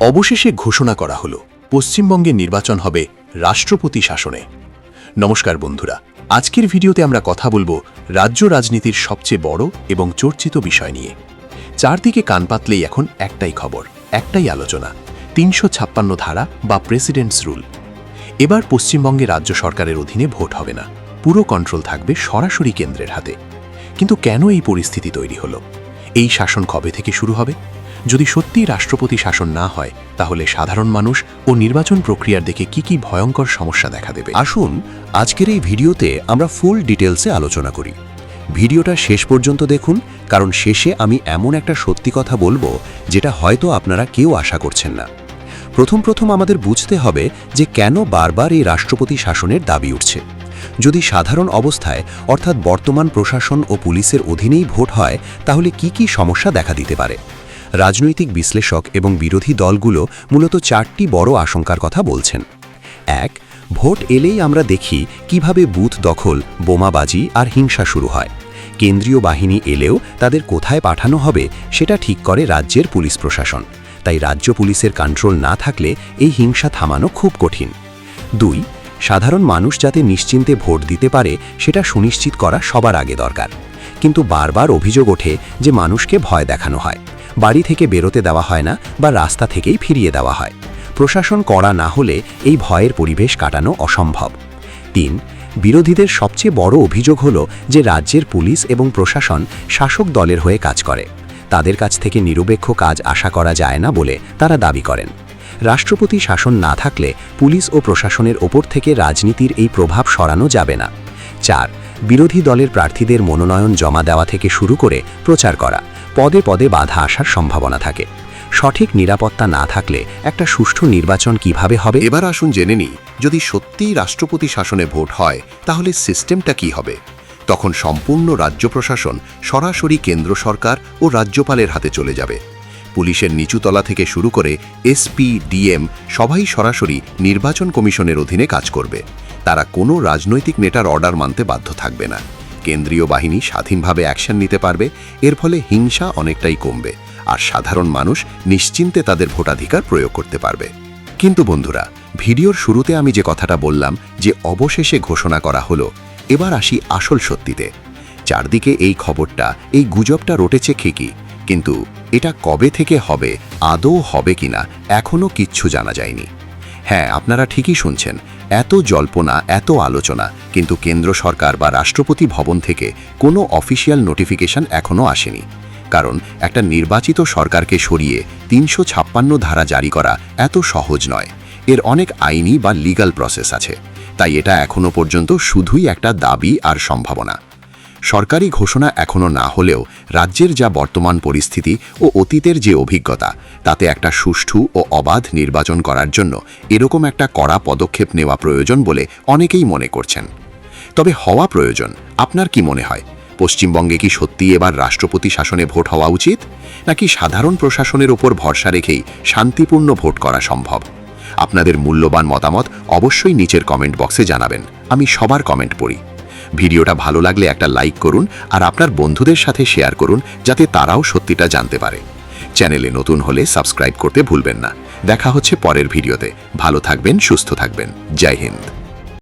অবশেষে ঘোষণা করা হলো পশ্চিমবঙ্গে নির্বাচন হবে রাষ্ট্রপতি শাসনে। নমস্কার বন্ধুরা, আজকের ভিডিওতে আমরা কথা বলবো রাজ্য রাজনীতির সবচেয়ে বড় এবং চর্চিত বিষয় নিয়ে। চারদিকে কান পাতলেই এখন একটাই খবর, একটাই আলোচনা, ৩৫৬ ধারা বা প্রেসিডেন্টস রুল। এবার পশ্চিমবঙ্গে রাজ্য সরকারের অধীনে ভোট হবে না, পুরো কন্ট্রোল থাকবে সরাসরি কেন্দ্রের হাতে। কিন্তু কেন এই পরিস্থিতি তৈরি হলো? এই শাসন কবে থেকে শুরু হবে? যদি সত্যি রাষ্ট্রপতি শাসন না হয়, তাহলে সাধারণ মানুষ ও নির্বাচন প্রক্রিয়ার দিকে কি ভয়ঙ্কর সমস্যা দেখা দেবে? আসুন আজকের এই ভিডিওতে আমরা ফুল ডিটেলসে আলোচনা করি। ভিডিওটা শেষ পর্যন্ত দেখুন, কারণ শেষে আমি এমন একটা সত্যি কথা বলবো যেটা হয়তো আপনারা কেউ আশা করছেন না। প্রথম আমাদের বুঝতে হবে যে কেন বারবার এই রাষ্ট্রপতি শাসনের দাবি উঠছে। যদি সাধারণ অবস্থায় অর্থাৎ বর্তমান প্রশাসন ও পুলিশের অধীনেই ভোট হয়, তাহলে কি সমস্যা দেখা দিতে পারে? রাজনৈতিক বিশ্লেষক এবং বিরোধী দলগুলো মূলত চারটি বড় আশঙ্কার কথা বলছেন। ১. ভোট এলেই আমরা দেখি কিভাবে বুথ দখল, বোমাবাজি আর হিংসা শুরু হয়। কেন্দ্রীয় বাহিনী এলেও তাদের কোথায় পাঠানো হবে সেটা ঠিক করে রাজ্যের পুলিশ প্রশাসন। তাই রাজ্য পুলিশের কন্ট্রোল না থাকলে এই হিংসা থামানো খুব কঠিন। ২. সাধারণ মানুষ যাতে নিশ্চিন্তে ভোট দিতে পারে সেটা সুনিশ্চিত করা সবার আগে দরকার। কিন্তু বারবার অভিযোগ ওঠে যে মানুষকে ভয় দেখানো হয়, বাড়ি থেকে বেরোতে দেওয়া হয় না বা রাস্তা থেকেই ফিরিয়ে দেওয়া হয়। প্রশাসন কড়া না হলে এই ভয়ের পরিবেশ কাটানো অসম্ভব। ৩. বিরোধীদের সবচেয়ে বড় অভিযোগ হলো যে রাজ্যের পুলিশ এবং প্রশাসন শাসক দলের হয়ে কাজ করে। তাদের কাছ থেকে নিরপেক্ষ কাজ আশা করা যায় না বলে তারা দাবি করেন। রাষ্ট্রপতি শাসন না থাকলে পুলিশ ও প্রশাসনের ওপর থেকে রাজনীতির এই প্রভাব সরানো যাবে না। ৪. বিরোধী দলের প্রার্থীদের মনোনয়ন জমা দেওয়া থেকে শুরু করে প্রচার করা, পদে পদে বাধা আসার সম্ভাবনা থাকে। সঠিক নিরাপত্তা না থাকলে একটা সুষ্ঠু নির্বাচন কিভাবে হবে? এবার আসুন জেনে নিই, যদি সত্যিই রাষ্ট্রপতি শাসনে ভোট হয়, তাহলে সিস্টেমটা কি হবে? তখন সম্পূর্ণ রাজ্য প্রশাসন সরাসরি কেন্দ্র সরকার ও রাজ্যপালের হাতে চলে যাবে। পুলিশের নিচুতলা থেকে শুরু করে এসপি, ডিএম সবাই সরাসরি নির্বাচন কমিশনের অধীনে কাজ করবে। তারা কোনো রাজনৈতিক নেতার অর্ডার মানতে বাধ্য থাকবে না। কেন্দ্রীয় বাহিনী স্বাধীনভাবে অ্যাকশন নিতে পারবে। এর ফলে হিংসা অনেকটাই কমবে আর সাধারণ মানুষ নিশ্চিন্তে তাদের ভোটাধিকার প্রয়োগ করতে পারবে। কিন্তু বন্ধুরা, ভিডিওর শুরুতে আমি যে কথাটা বললাম যে অবশেষে ঘোষণা করা হলো, এবার আসি আসল সত্যিতে। চারদিকে এই খবরটা, এই গুজবটা রটেছে ঠিকই, কিন্তু এটা কবে থেকে হবে, আদৌ হবে কিনা এখনও কিচ্ছু জানা যায়নি। হ্যাঁ, আপনারা ঠিকই শুনছেন, এত জল্পনা, এত আলোচনা, কিন্তু কেন্দ্র সরকার বা রাষ্ট্রপতি ভবন থেকে কোনো অফিসিয়াল নোটিফিকেশন এখনও আসেনি। কারণ একটা নির্বাচিত সরকারকে সরিয়ে ৩৫৬ ধারা জারি করা এত সহজ নয়। এর অনেক আইনি বা লিগ্যাল প্রসেস আছে। তাই এটা এখনও পর্যন্ত শুধুই একটা দাবি আর সম্ভাবনা। সরকারি ঘোষণা এখনও না হলেও রাজ্যের যা বর্তমান পরিস্থিতি ও অতীতের যে অভিজ্ঞতা, তাতে একটা সুষ্ঠু ও অবাধ নির্বাচন করার জন্য এরকম একটা কড়া পদক্ষেপ নেওয়া প্রয়োজন বলে অনেকেই মনে করছেন। তবে হওয়া প্রয়োজন, আপনার কি মনে হয়? পশ্চিমবঙ্গে কি সত্যিই এবার রাষ্ট্রপতি শাসনে ভোট হওয়া উচিত, নাকি সাধারণ প্রশাসনের ওপর ভরসা রেখেই শান্তিপূর্ণ ভোট করা সম্ভব? আপনাদের মূল্যবান মতামত অবশ্যই নিচের কমেন্ট বক্সে জানাবেন। আমি সবার কমেন্ট পড়ি। ভিডিওটা ভালো লাগলে একটা লাইক করুন আর আপনার বন্ধুদের সাথে শেয়ার করুন, যাতে তারাও সত্যিটা জানতে পারে। চ্যানেলে নতুন হলে সাবস্ক্রাইব করতে ভুলবেন না। দেখা হচ্ছে পরের ভিডিওতে। ভালো থাকবেন, সুস্থ থাকবেন। জয় হিন্দ।